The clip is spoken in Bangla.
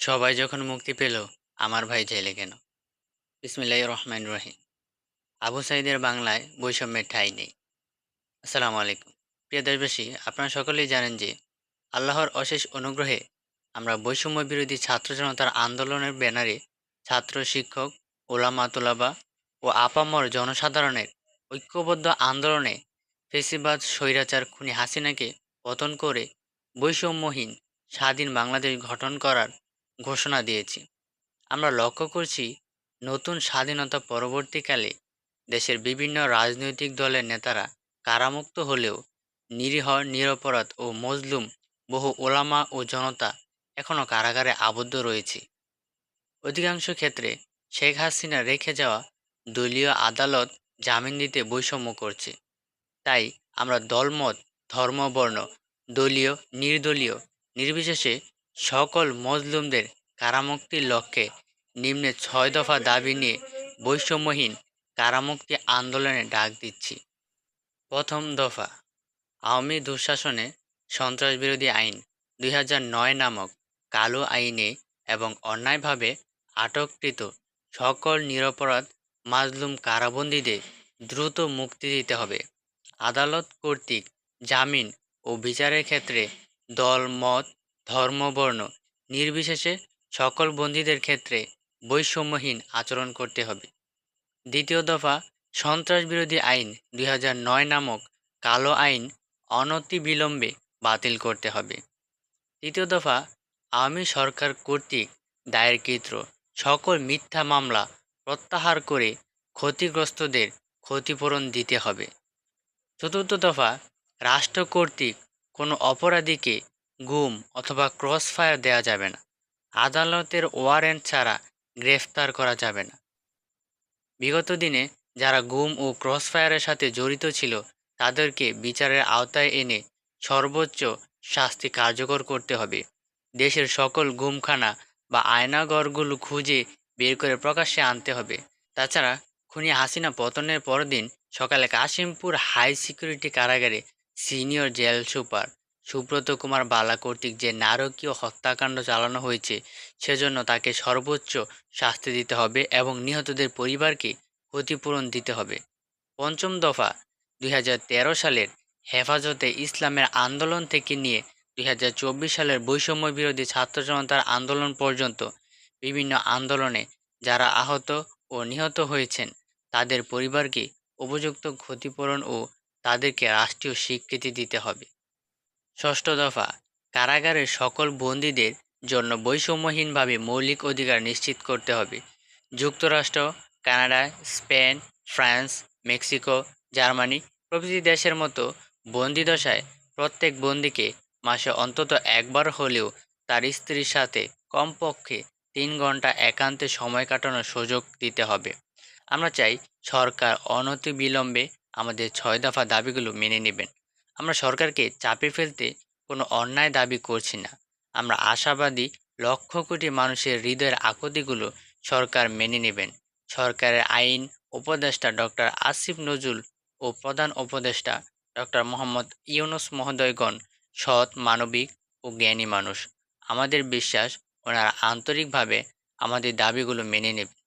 সবাই যখন মুক্তি পেল, আমার ভাই জেলে কেন? বিসমিল্লাহির রহমানির রহিম। আবু সাঈদের বাংলায় বৈষম্যের ঠাঁই নেই। আসসালামু আলাইকুম। প্রিয় দেশবাসী, আপনারা সকলেই জানেন যে আল্লাহর অশেষ অনুগ্রহে আমরা বৈষম্য বিরোধী ছাত্র জনতার আন্দোলনের ব্যানারে ছাত্র, শিক্ষক, ওলামা তোলাবা ও আপামর জনসাধারণের ঐক্যবদ্ধ আন্দোলনে ফেসিবাদ স্বৈরাচার খুনি হাসিনাকে পতন করে বৈষম্যহীন স্বাধীন বাংলাদেশ গঠন করার ঘোষণা দিয়েছি। আমরা লক্ষ্য করছি, নতুন স্বাধীনতা পরবর্তীকালে দেশের বিভিন্ন রাজনৈতিক দলের নেতারা কারামুক্ত হলেও নিরীহ, নিরপরাধ ও মজলুম বহু ওলামা ও জনতা এখনও কারাগারে আবদ্ধ রয়েছে। অধিকাংশ ক্ষেত্রে শেখ হাসিনা রেখে যাওয়া দলীয় আদালত জামিন দিতে বৈষম্য করছে। তাই আমরা দলমত, ধর্ম, বর্ণ, দলীয়, নির্দলীয় নির্বিশেষে সকল মজলুমদের কারামুক্তির লক্ষ্যে নিম্নে ৬ দফা দাবি নিয়ে বৈষম্যহীন কারামুক্তি আন্দোলনে ডাক দিচ্ছি। প্রথম দফা, আওয়ামী দুঃশাসনে সন্ত্রাসবিরোধী আইন ২০০৯ নামক কালো আইনে এবং অন্যায়ভাবে আটককৃত সকল নিরপরাধ মাজলুম কারাবন্দীদের দ্রুত মুক্তি দিতে হবে। আদালত কর্তৃক জামিন ও বিচারের ক্ষেত্রে দল, মত, ধর্ম, বর্ণ নির্বিশেষে সকল বন্দীদের ক্ষেত্রে বৈষম্যহীন আচরণ করতে হবে। দ্বিতীয় দফা, সন্ত্রাসবিরোধী আইন ২০০৯ নামক কালো আইন অনতিবিলম্বে বাতিল করতে হবে। তৃতীয় দফা, আওয়ামী সরকার কর্তৃক দায়েরকৃত সকল মিথ্যা মামলা প্রত্যাহার করে ক্ষতিগ্রস্তদের ক্ষতিপূরণ দিতে হবে। চতুর্থ দফা, রাষ্ট্র কর্তৃক কোনো অপরাধীকে গুম অথবা ক্রসফায়ার দেওয়া যাবে না। আদালতের ওয়ারেন্ট ছাড়া গ্রেফতার করা যাবে না। বিগত দিনে যারা গুম ও ক্রসফায়ারের সাথে জড়িত ছিল তাদেরকে বিচারের আওতায় এনে সর্বোচ্চ শাস্তি কার্যকর করতে হবে। দেশের সকল গুমখানা বা আয়নাঘরগুলো খুঁজে বের করে প্রকাশ্যে আনতে হবে। তাছাড়া খুনি হাসিনা পতনের পরদিন সকালে কাশিমপুর হাই সিকিউরিটি কারাগারে senior jail super Subrata Kumar Bala কর্তৃক যে নারকীয় হত্যাকাণ্ড চালানো হয়েছে, সেজন্য তাকে সর্বোচ্চ শাস্তি দিতে হবে এবং নিহতদের পরিবারকে ক্ষতিপূরণ দিতে হবে। পঞ্চম দফা, ২০১৩ সালের হেফাজতে ইসলামের আন্দোলন থেকে নিয়ে ২০২৪ সালের বৈষম্য বিরোধী ছাত্র জনতার আন্দোলন পর্যন্ত বিভিন্ন আন্দোলনে যারা আহত ও নিহত হয়েছেন তাদের পরিবারকে উপযুক্ত ক্ষতিপূরণ ও তাদেরকে রাষ্ট্রীয় স্বীকৃতি দিতে হবে। ষষ্ঠ দফা, কারাগারের সকল বন্দীদের জন্য বৈষম্যহীনভাবে মৌলিক অধিকার নিশ্চিত করতে হবে। যুক্তরাষ্ট্র, Canada, Spain, France, Mexico, Germany প্রভৃতি দেশের মতো বন্দিদশায় প্রত্যেক বন্দীকে মাসে অন্তত একবার হলেও তার স্ত্রীর সাথে কমপক্ষে ৩ ঘন্টা একান্তে সময় কাটানোর সুযোগ দিতে হবে। আমরা চাই সরকার অনতিবিলম্বে আমাদের ৬ দফা দাবিগুলো মেনে নেবেন। আমরা সরকারকে চাপে ফেলতে কোনো অন্যায় দাবি করছি না। আমরা আশাবাদী লক্ষ কোটি মানুষের হৃদয়ের আকুতিগুলো সরকার মেনে নেবেন। সরকারের আইন উপদেষ্টা ডক্টর আসিফ নজরুল ও প্রধান উপদেষ্টা ডক্টর মোহাম্মদ ইউনুস মহোদয়গণ সৎ, মানবিক ও জ্ঞানী মানুষ। আমাদের বিশ্বাস ওনারা আন্তরিকভাবে আমাদের দাবিগুলো মেনে নেবেন।